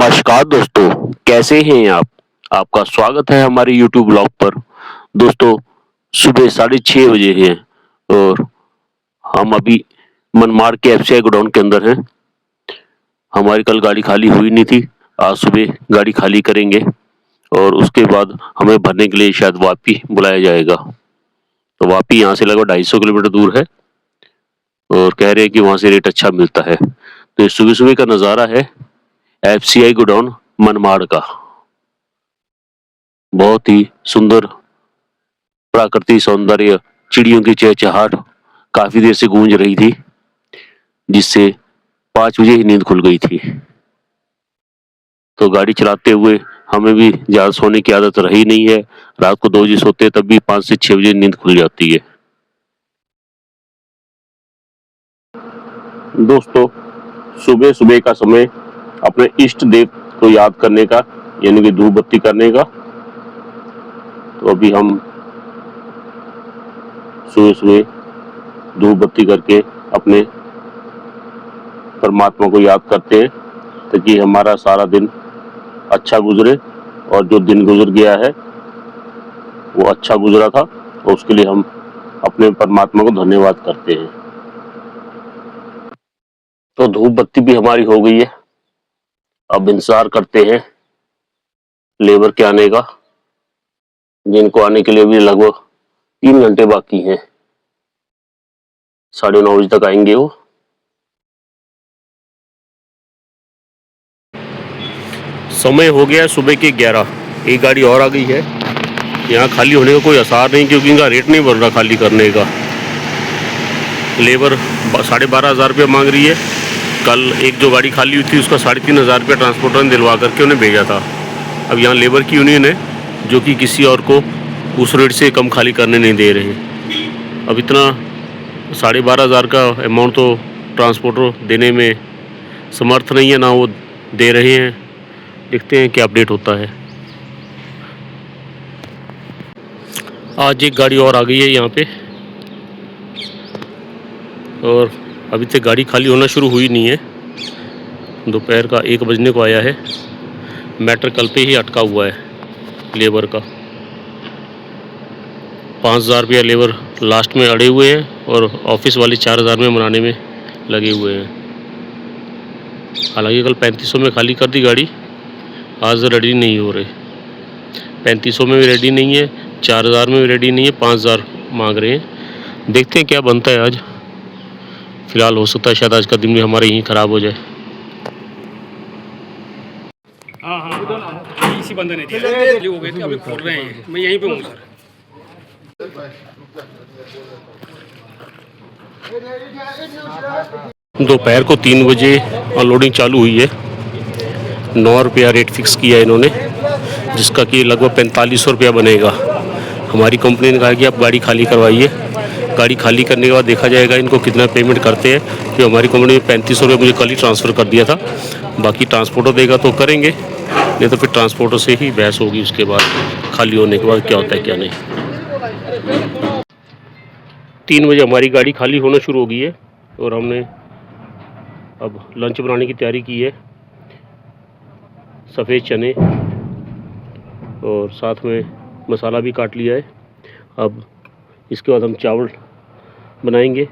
नमस्कार दोस्तों, कैसे हैं आप? आपका स्वागत है हमारे YouTube ब्लॉग पर। दोस्तों, सुबह 6:30 बजे हैं और हम अभी मनमाड़ के एफसीआई गोडाउन के अंदर हैं। हमारी कल गाड़ी खाली हुई नहीं थी। आज सुबह गाड़ी खाली करेंगे और उसके बाद हमें भरने के लिए शायद वापी बुलाया जाएगा। तो वापी यहाँ से लगभग 250 किलोमीटर दूर है और कह रहे हैं कि वहाँ से रेट अच्छा मिलता है। तो ये सुबह-सुबह का नज़ारा है एफसीआई गोडाउन मनमाड़ का। बहुत ही सुंदर प्राकृतिक सौंदर्य, चिड़ियों की चहचहाट काफी देर से गूंज रही थी, जिससे 5 बजे ही नींद खुल गई थी। तो गाड़ी चलाते हुए हमें भी ज्यादा सोने की आदत रही नहीं है। रात को 2 बजे सोते हैं, तब भी 5 से 6 बजे नींद खुल जाती है। दोस्तों, सुबह सुबह का समय अपने इष्ट देव को याद करने का, यानी कि धूप बत्ती करने का। तो अभी हम सुबह सुबह धूप बत्ती करके अपने परमात्मा को याद करते हैं, ताकि हमारा सारा दिन अच्छा गुजरे और जो दिन गुजर गया है वो अच्छा गुजरा था, और उसके लिए हम अपने परमात्मा को धन्यवाद करते हैं। तो धूप बत्ती भी हमारी हो गई है। अब इंतजार करते हैं लेबर के आने का, जिनको आने के लिए भी लगभग 3 घंटे बाकी हैं। 9:30 बजे तक आएंगे वो। समय हो गया सुबह के 11। एक गाड़ी और आ गई है। यहाँ खाली होने का कोई आसार नहीं, क्योंकि इनका रेट नहीं बन रहा खाली करने का। लेबर 12,500 रुपया मांग रही है। कल एक जो गाड़ी खाली हुई थी उसका 3,500 रुपया ट्रांसपोर्टर ने दिलवा करके उन्हें भेजा था। अब यहाँ लेबर की यूनियन है जो कि किसी और को उस रेट से कम खाली करने नहीं दे रहे। अब इतना 12,500 का अमाउंट तो ट्रांसपोर्टर देने में समर्थ नहीं है, ना वो दे रहे हैं। देखते हैं क्या अपडेट होता है। आज एक गाड़ी और आ गई है यहाँ पे, और अभी तक गाड़ी खाली होना शुरू हुई नहीं है। दोपहर का 1 बजने को आया है। मैटर कल पे ही अटका हुआ है लेबर का। 5,000 रुपया लेबर लास्ट में अड़े हुए हैं और ऑफिस वाले 4,000 में मनाने में लगे हुए हैं। हालांकि कल 3500 में खाली कर दी गाड़ी, आज रेडी नहीं हो रहे। 3500 में भी रेडी नहीं है, 4,000 में भी रेडी नहीं है, 5,000 मांग रहे हैं। देखते हैं क्या बनता है आज। फिलहाल हो सकता है शायद आज का दिन भी हमारे यहीं ख़राब हो जाए। हाँ, इसी बंदे ने दिया हो गए थे, अभी खोल रहे हैं। मैं यहीं पे हूँ सर। दोपहर को 3 बजे अनलोडिंग चालू हुई है। 9 रुपया रेट फिक्स किया है इन्होंने, जिसका कि लगभग 4500 रुपया बनेगा। हमारी कंपनी ने कहा कि आप गाड़ी खाली करवाइए। गाड़ी खाली करने के बाद देखा जाएगा इनको कितना पेमेंट करते हैं। कि हमारी कंपनी ने 3500 रुपये मुझे कल ही ट्रांसफ़र कर दिया था। बाकी ट्रांसपोर्टर देगा तो करेंगे, नहीं तो फिर ट्रांसपोर्टर से ही बहस होगी उसके बाद, खाली होने के बाद क्या होता है क्या नहीं। 3 बजे हमारी गाड़ी खाली होना शुरू हो गई है और हमने अब लंच बनाने की तैयारी की है। सफ़ेद चने और साथ में मसाला भी काट लिया है। अब इसके बाद हम चावल बनाएंगे।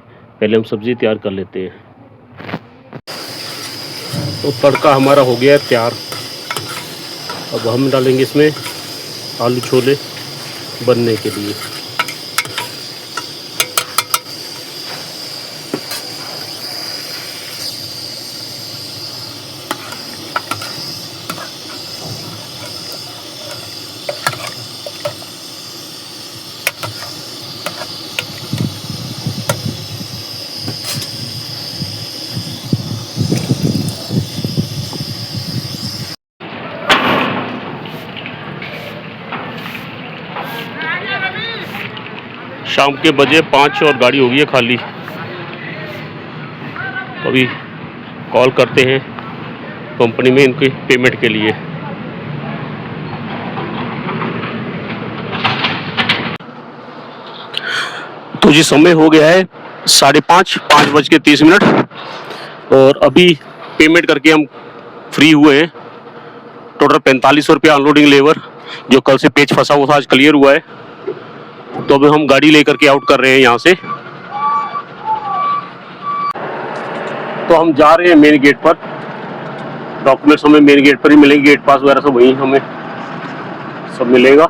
पहले हम सब्ज़ी तैयार कर लेते हैं। तो तड़का हमारा हो गया है तैयार। अब हम डालेंगे इसमें आलू छोले बनने के लिए। शाम के बजे 5 और गाड़ी हो गई है खाली। तो अभी कॉल करते हैं कंपनी में इनकी पेमेंट के लिए। तो जी समय हो गया है 5:30, 5:30 और अभी पेमेंट करके हम फ्री हुए हैं। टोटल 4500 रुपया अनलोडिंग लेबर, जो कल से पेच फंसा हुआ था आज क्लियर हुआ है। तो अभी हम गाड़ी लेकर के आउट कर रहे हैं यहाँ से। तो हम जा रहे हैं मेन गेट पर। डॉक्यूमेंट्स हमें मेन गेट पर ही मिलेंगे, गेट पास वगैरह सब वहीं हमें सब मिलेगा।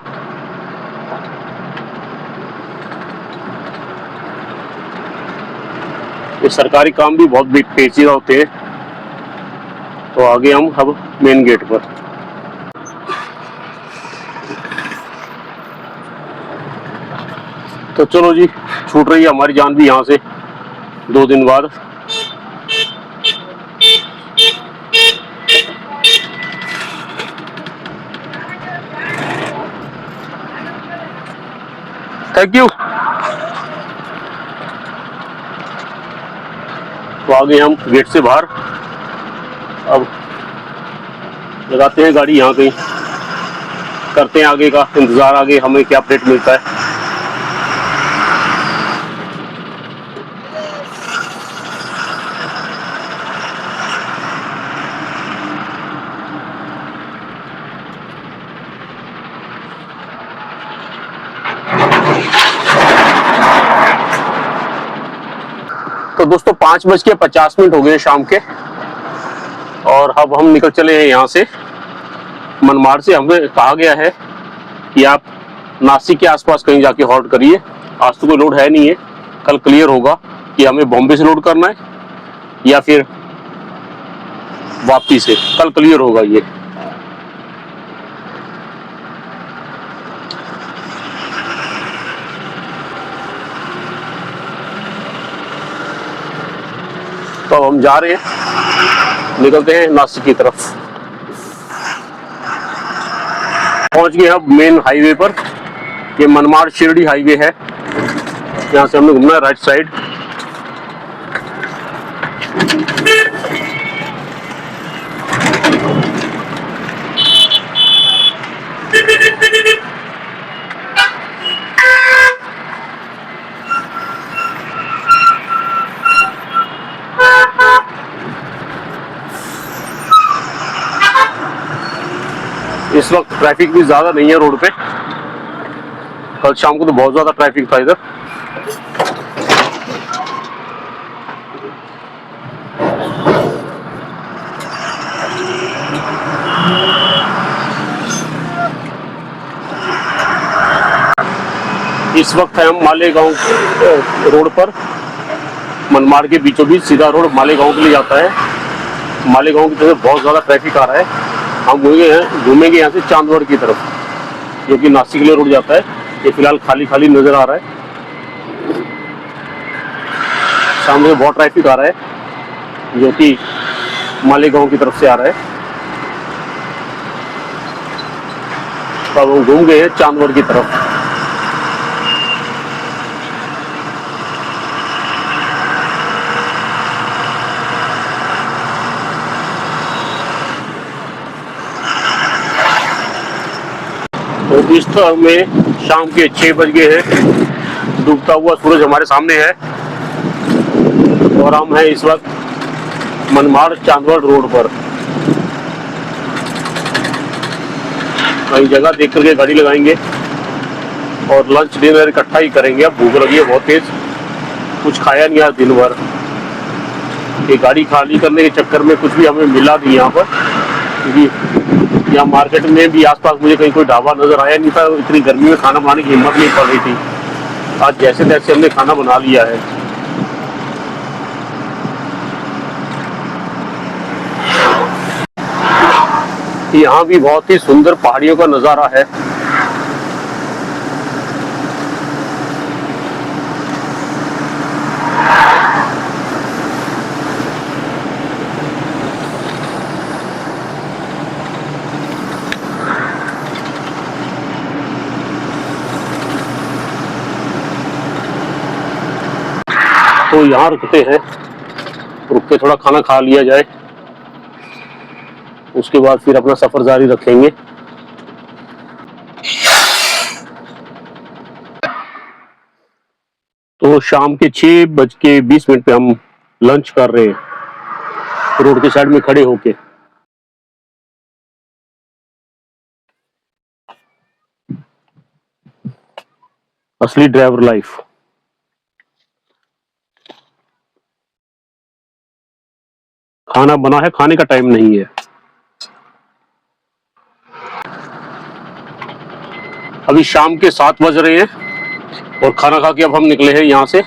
ये सरकारी काम भी बहुत पेचीदा होते हैं। तो आगे हम अब मेन गेट पर। तो चलो जी, छूट रही है हमारी जान भी यहाँ से 2 दिन बाद। Thank you. तो आ गए हम गेट से बाहर। अब लगाते हैं गाड़ी यहाँ कहीं, करते हैं आगे का इंतजार, आगे हमें क्या अपडेट मिलता है। तो दोस्तों 5:50 हो गए शाम के, और अब हम निकल चले हैं यहाँ से मनमाड़ से। हमें कहा गया है कि आप नासिक के आसपास कहीं जाके हॉल्ट करिए। आज तो कोई लोड है नहीं है, कल क्लियर होगा कि हमें बॉम्बे से लोड करना है या फिर वापसी से, कल क्लियर होगा ये। तो हम जा रहे हैं, निकलते हैं नासिक की तरफ। पहुंच गए अब मेन हाईवे पर। ये मनमाड़ शिरडी हाईवे है, यहाँ से हमने घूमना है राइट साइड। इस वक्त ट्रैफिक भी ज्यादा नहीं है रोड पे, कल शाम को तो बहुत ज्यादा ट्रैफिक था इधर। इस वक्त है हम मालेगांव रोड पर, मनमाड़ के बीचों बीच सीधा रोड मालेगांव के लिए जाता है। मालेगांव की तरफ बहुत ज्यादा ट्रैफिक आ रहा है। हम घूमेंगे यहाँ से चांदवड़ की तरफ, जो कि नासिक के लिए रोड जाता है। ये फिलहाल खाली खाली नजर आ रहा है, सामने बहुत ट्रैफिक आ रहा है जो कि मालेगांव की तरफ से आ रहा है। अब हम घूम गए हैं चांदवड़ की तरफ। तो इस तरह में शाम के 6 बज गए हैं, डूबता हुआ सूरज हमारे सामने है, और हम हैं इस वक्त मनमाड़ चांदवड़ रोड पर। कई जगह देख करके गाड़ी लगाएंगे और लंच डिनर इकट्ठा ही करेंगे। अब भूख लगी है बहुत तेज, कुछ खाया नहीं आज दिन भर। ये गाड़ी खाली करने के चक्कर में कुछ भी हमें मिला नहीं यहाँ पर, क्योंकि यहाँ मार्केट में भी आसपास मुझे कहीं कोई ढाबा नजर आया नहीं था। इतनी गर्मी में खाना बनाने की हिम्मत नहीं पड़ रही थी। आज जैसे तैसे हमने खाना बना लिया है। यहाँ भी बहुत ही सुंदर पहाड़ियों का नजारा है। तो यहाँ रुकते हैं, रुक के थोड़ा खाना खा लिया जाए, उसके बाद फिर अपना सफर जारी रखेंगे। तो शाम के 6:20 पे हम लंच कर रहे हैं रोड के साइड में खड़े होके। असली ड्राइवर लाइफ। खाना बना है, खाने का टाइम नहीं है। अभी शाम के 7 बज रहे हैं और खाना खा के अब हम निकले हैं यहाँ से।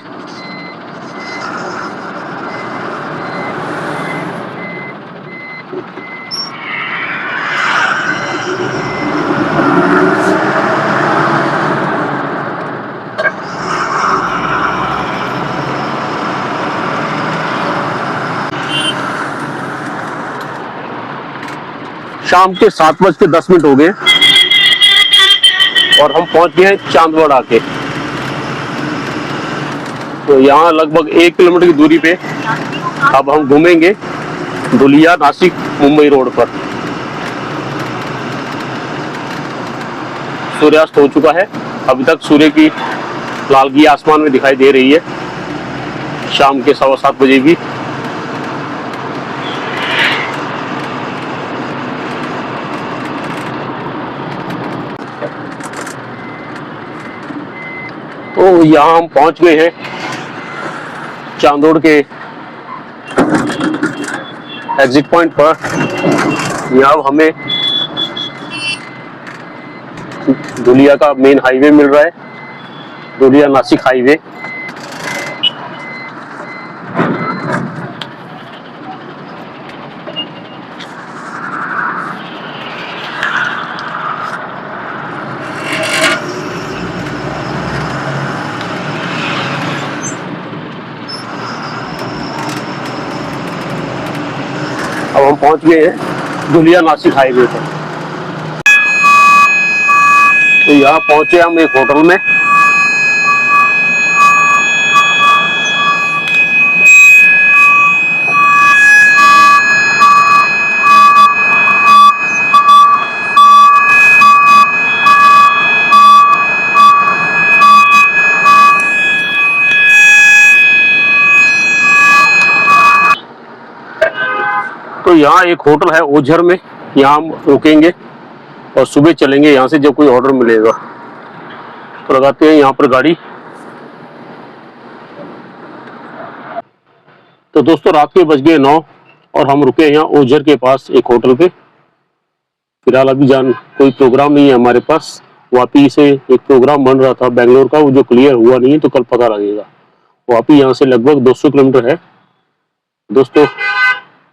शाम के 7:10 हो गए और हम पहुंच गए हैं चांदवड़ के। तो यहाँ लगभग 1 किलोमीटर की दूरी पे अब हम घूमेंगे धुलिया नासिक मुंबई रोड पर। सूर्यास्त हो चुका है, अभी तक सूर्य की लालगी आसमान में दिखाई दे रही है। शाम के 7:15 बजे भी। तो यहाँ हम पहुंच गए हैं चांदोड़ के एग्जिट पॉइंट पर। यहाँ हमें धुलिया का मेन हाईवे मिल रहा है, धुलिया नासिक हाईवे। अब हम पहुंच गए हैं धुलिया नासिक हाईवे पर। तो यहाँ पहुंचे हम एक होटल में। तो यहाँ एक होटल है ओझर में, यहाँ हम रुकेंगे और सुबह चलेंगे यहाँ से जब कोई ऑर्डर मिलेगा। तो लगाते हैं यहाँ पर गाड़ी। तो दोस्तों रात के बज गए 9 और हम रुके यहाँ ओझर के पास एक होटल पे। फिलहाल अभी कोई प्रोग्राम नहीं है हमारे पास। वापी से एक प्रोग्राम बन रहा था बेंगलोर का, वो जो क्लियर हुआ नहीं है, तो कल पता लगेगा। वापी यहाँ से लगभग 200 किलोमीटर है। दोस्तों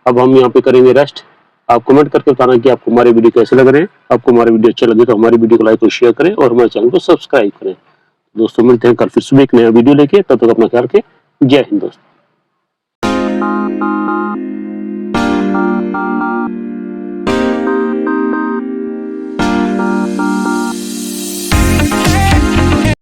अब हम यहाँ पे करेंगे रेस्ट। आप कमेंट करके बताना कि आपको हमारे वीडियो कैसे लग रहे हैं। आपको हमारे वीडियो अच्छे लगे तो हमारे वीडियो को लाइक और शेयर करें और हमारे चैनल को सब्सक्राइब करें। दोस्तों मिलते हैं कल फिर सुबह एक नया वीडियो लेके, तब तक अपना ख्याल रखें। जय हिंद दोस्तों।